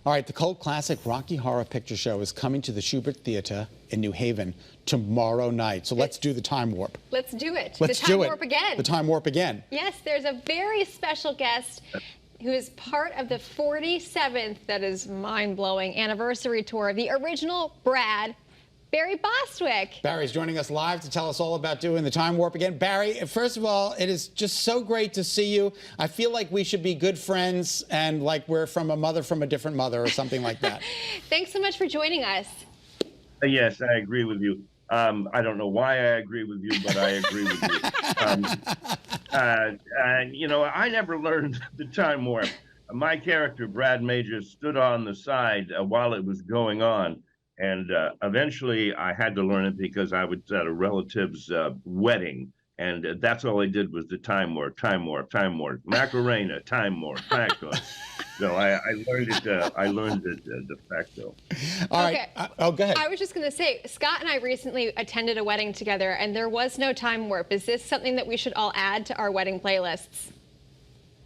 All right, the cult classic Rocky Horror Picture Show is coming to the Shubert Theater in New Haven tomorrow night. So let's do the time warp. Let's do it. Let's the time do it. warp again. The time warp again. Yes, there's a very special guest who is part of the 47th, that is mind-blowing, anniversary tour of the original Brad, Barry Bostwick. Barry's joining us live to tell us all about doing the time warp again. Barry, first of all, it is just so great to see you. I feel like we should be good friends and like we're from a mother from a different mother or something like that. Thanks so much for joining us. Yes, I agree with you. I don't know why I agree with you, but I agree with you. You know, I never learned the time warp. My character, Brad Major, stood on the side while it was going on. And eventually I had to learn it because I was at a relative's wedding. And that's all I did was the time warp, time warp, time warp. Macarena, time warp, Macarena. So I learned it de facto. All right. Oh, go ahead. I was just going to say, Scott and I recently attended a wedding together, and there was no time warp. Is this something that we should all add to our wedding playlists?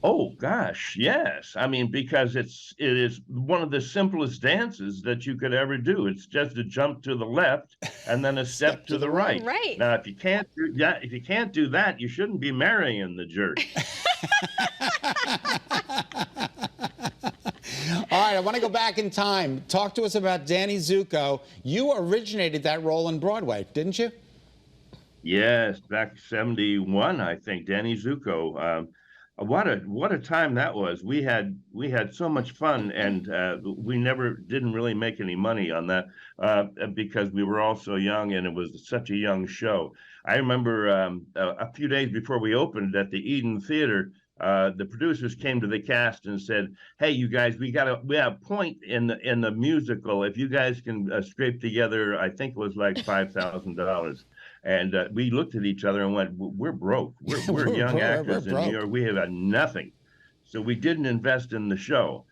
Oh gosh, yes. I mean, because it is one of the simplest dances that you could ever do. It's just a jump to the left and then a step to the right. Right. Now, if you can't do that, you shouldn't be marrying the jerk. All right, I want to go back in time. Talk to us about Danny Zuko. You originated that role on Broadway, didn't you? Yes, back 71, I think. Danny Zuko. What a time that was. We had so much fun, and we didn't really make any money on that because we were all so young, and it was such a young show. I remember a few days before we opened at the Eden Theater, the producers came to the cast and said, "Hey, you guys, we have a point in the musical. If you guys can scrape together, I think it was like $5,000." And we looked at each other and went, "We're broke. We're young actors in New York. We have nothing." So we didn't invest in the show.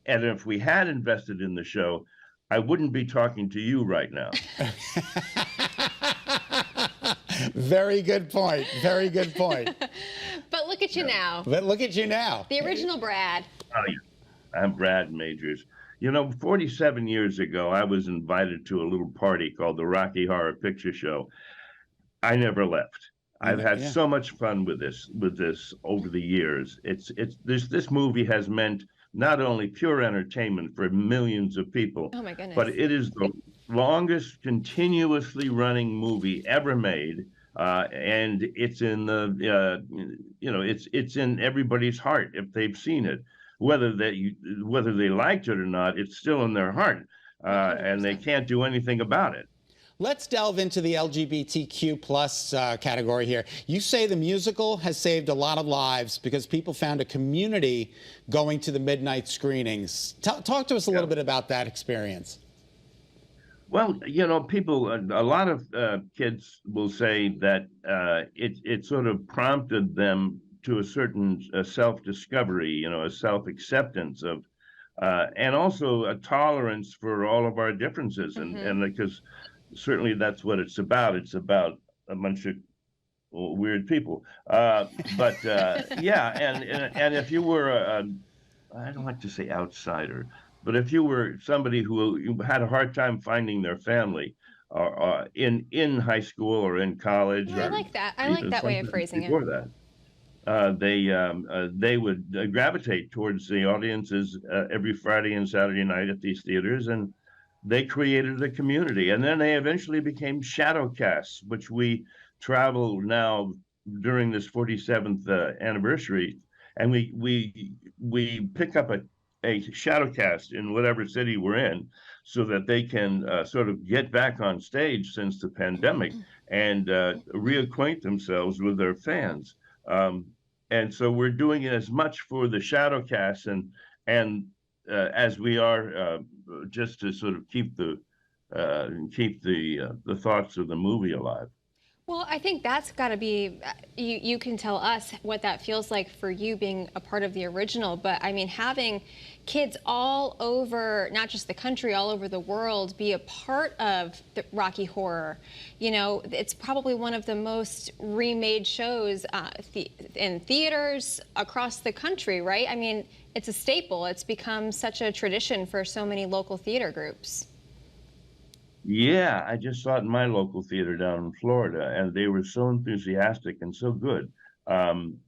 And if we had invested in the show, I wouldn't be talking to you right now. Very good point. Very good point. But look at you now. But look at you now. The original Brad. Oh, yeah. I'm Brad Majors. You know, 47 years ago, I was invited to a little party called the Rocky Horror Picture Show. I never left. I've had so much fun with this over the years. This movie has meant not only pure entertainment for millions of people, oh my goodness, but it is the longest continuously running movie ever made, and it's in the it's in everybody's heart if they've seen it, whether they liked it or not. It's still in their heart, and they can't do anything about it. Let's delve into the LGBTQ plus category here. You say the musical has saved a lot of lives because people found a community going to the midnight screenings. Talk to us a little bit about that experience. Well, you know, a lot of kids will say that it sort of prompted them to a certain self-discovery, you know, a self-acceptance of, and also a tolerance for all of our differences, and because certainly that's what it's about. It's about a bunch of weird people. Yeah, and if you were I don't like to say outsider, but if you were somebody who had a hard time finding their family in high school or in college, I like that. I like that way of phrasing it. Before that, they would gravitate towards the audiences every Friday and Saturday night at these theaters, and they created a community. And then they eventually became shadow casts, which we travel now during this 47th anniversary, and we pick up a shadow cast in whatever city we're in, so that they can sort of get back on stage since the pandemic and reacquaint themselves with their fans. And so we're doing as much for the shadow cast and as we are just to sort of keep the thoughts of the movie alive. Well, I think that's got to be, you can tell us what that feels like for you being a part of the original, but I mean, having kids all over, not just the country, all over the world, be a part of the Rocky Horror. You know, it's probably one of the most remade shows in theaters across the country, right? I mean, it's a staple. It's become such a tradition for so many local theater groups. Yeah, I just saw it in my local theater down in Florida, and they were so enthusiastic and so good. Um,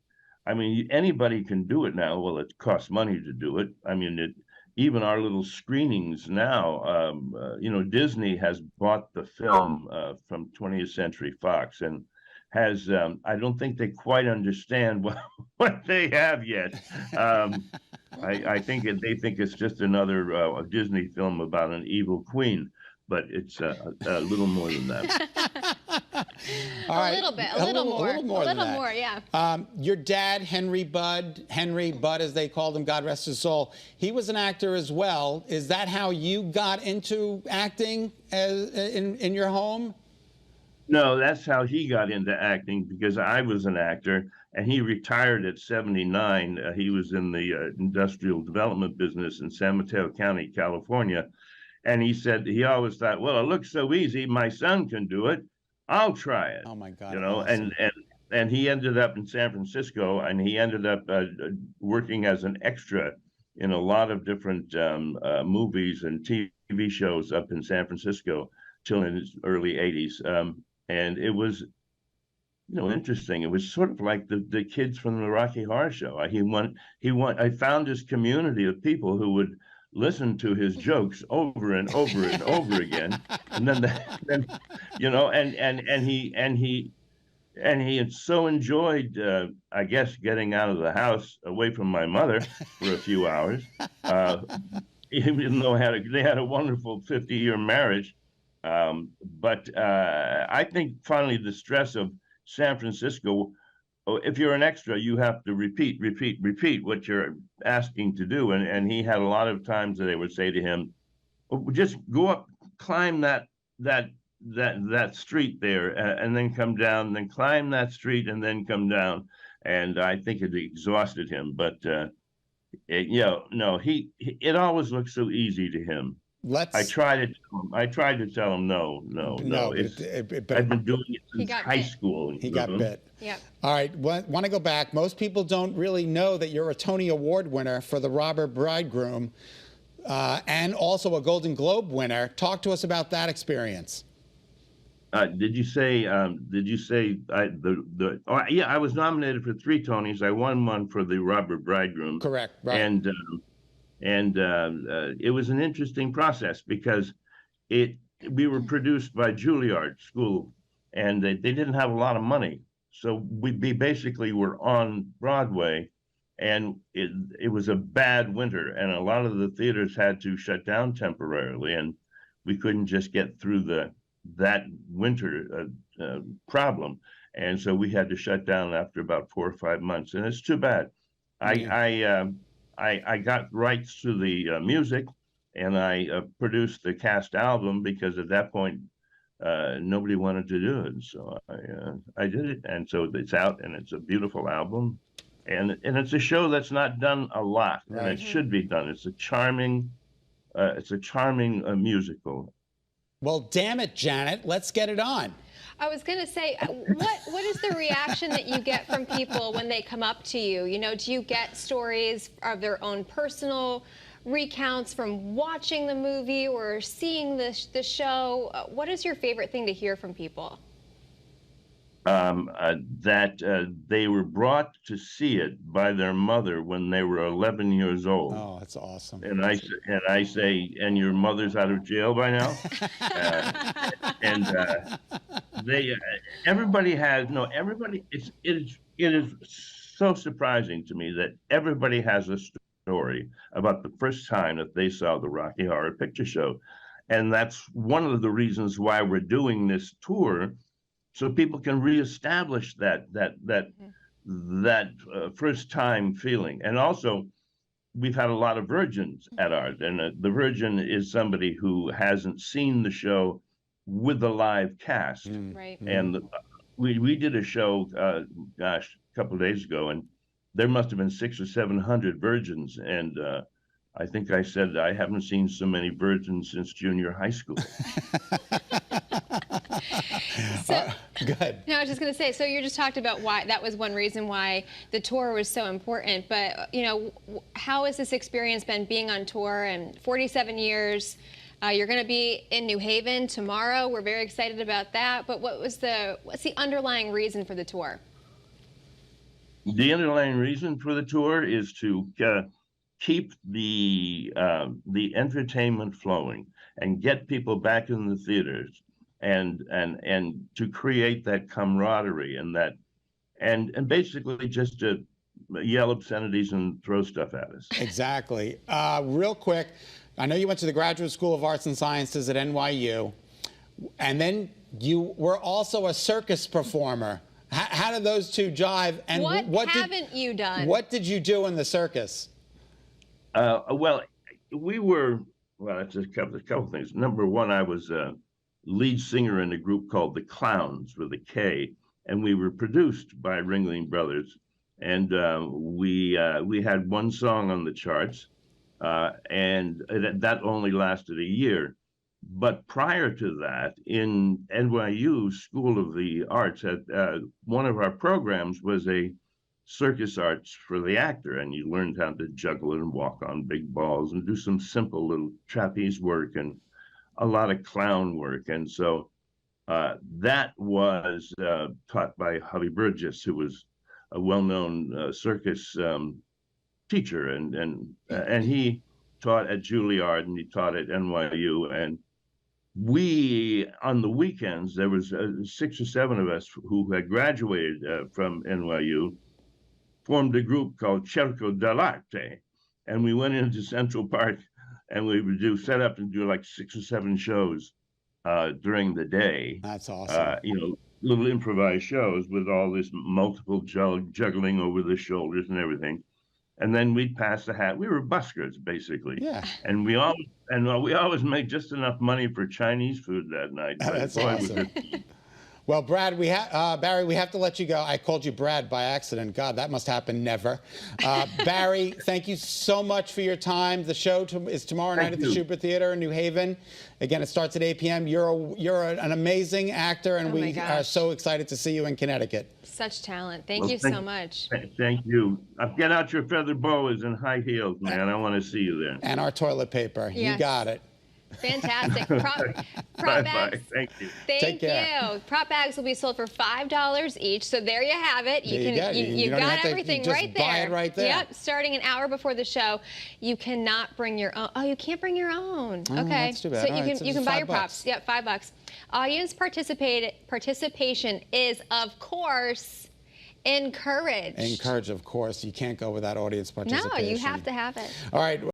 I mean, anybody can do it now. Well, it costs money to do it. I mean, even our little screenings now, you know, Disney has bought the film from 20th Century Fox and has, I don't think they quite understand what they have yet. I think they think it's just another Disney film about an evil queen, but it's a little more than that. All right. A little bit, a little more. A little more a than little that. more, yeah. Your dad, Henry Budd as they called him, God rest his soul, he was an actor as well. Is that how you got into acting in your home? No, that's how he got into acting, because I was an actor and he retired at 79. He was in the industrial development business in San Mateo County, California. And he said he always thought, well, it looks so easy. My son can do it. I'll try it. Oh my God! You know, awesome. and he ended up in San Francisco, and he ended up working as an extra in a lot of different movies and TV shows up in San Francisco till in his early 80s. And it was, you know, interesting. It was sort of like the kids from the Rocky Horror Show. I found this community of people who would listen to his jokes over and over and over again, and then you know, and he had so enjoyed, I guess, getting out of the house away from my mother for a few hours, even though they had a wonderful 50-year marriage. But I think finally the stress of San Francisco, if you're an extra, you have to repeat what you're asking to do. And he had a lot of times that they would say to him, oh, just go up, climb that street there, and then come down, then climb that street and then come down. And I think it exhausted him. But you know, no, it always looked so easy to him. I tried to tell him no. I've been doing it since high school. He got bit. Yep. All right, want to go back. Most people don't really know that you're a Tony Award winner for The Robber Bridegroom, and also a Golden Globe winner. Talk to us about that experience. Did you say? Oh, yeah, I was nominated for 3 Tonys. I won one for The Robber Bridegroom. Correct. Right. And it was an interesting process because we were produced by Juilliard School, and they didn't have a lot of money, so we basically were on Broadway, and it was a bad winter, and a lot of the theaters had to shut down temporarily, and we couldn't just get through that winter problem, and so we had to shut down after about 4 or 5 months, and it's too bad. I got rights to the music, and I produced the cast album because at that point nobody wanted to do it. So I did it, and so it's out, and it's a beautiful album, and it's a show that's not done a lot, and it should be done. It's a charming musical. Well, damn it, Janet, let's get it on. I was going to say, what is the reaction that you get from people when they come up to you? You know, do you get stories of their own personal recounts from watching the movie or seeing the show? What is your favorite thing to hear from people? That they were brought to see it by their mother when they were 11 years old. Oh, that's awesome. And I say, and your mother's out of jail by now? Everybody it is so surprising to me that everybody has a story about the first time that they saw the Rocky Horror Picture Show. And that's one of the reasons why we're doing this tour, so people can reestablish that first time feeling. And also, we've had a lot of virgins at ours, and the virgin is somebody who hasn't seen the show with the live cast. Right. And we did a show, a couple of days ago, and there must have been 600 or 700 virgins, and I think I said I haven't seen so many virgins since junior high school. So, Good. no, I was just going to say, so you just talked about why that was one reason why the tour was so important. But, you know, how has this experience been being on tour and 47 years? You're going to be in New Haven tomorrow. We're very excited about that. But what's the underlying reason for the tour? The underlying reason for the tour is to keep the entertainment flowing and get people back in the theaters, and to create that camaraderie and basically just to yell obscenities and throw stuff at us. Exactly. Real quick, I know you went to the Graduate School of Arts and Sciences at NYU, and then you were also a circus performer. How did those two jive? And what haven't you done? What did you do in the circus? Well, it's a couple things. Number one, I was a lead singer in a group called the Clowns with a K, and we were produced by Ringling Brothers. And we had one song on the charts, and that only lasted a year. But prior to that, in NYU School of the Arts, one of our programs was a circus arts for the actor, and you learned how to juggle and walk on big balls and do some simple little trapeze work and a lot of clown work. And so that was taught by Javi Burgess, who was a well-known circus teacher, and he taught at Juilliard and he taught at NYU. And we, on the weekends, there was 6 or 7 of us who had graduated from NYU, formed a group called Cerco dell'Arte, and we went into Central Park and we would set up and do like 6 or 7 shows during the day. That's awesome. Little improvised shows with all this multiple juggling over the shoulders and everything. And then we'd pass the hat. We were buskers, basically. Yeah. And we always made just enough money for Chinese food that night. That's awesome. Well, Brad, Barry, we have to let you go. I called you Brad by accident. God, that must happen never. Barry, thank you so much for your time. The show is tomorrow night at the Shubert Theater in New Haven. Again, it starts at 8 p.m. You're an amazing actor, and we are so excited to see you in Connecticut. Such talent. Thank you so much. Thank you. Get out your feather boas and high heels, man. I want to see you there. And our toilet paper. Yes. You got it. Fantastic. Prop bags. Thank you. Thank you. Prop bags will be sold for $5 each. So there you have it. You got everything right there. Buy it right there. Yep. Starting an hour before the show, you cannot bring your own. Oh, you can't bring your own. Oh, okay. that's too bad. So you can buy your props. Yep, $5. Audience participation is, of course, encouraged. Encouraged, of course. You can't go without audience participation. No, you have to have it. All right.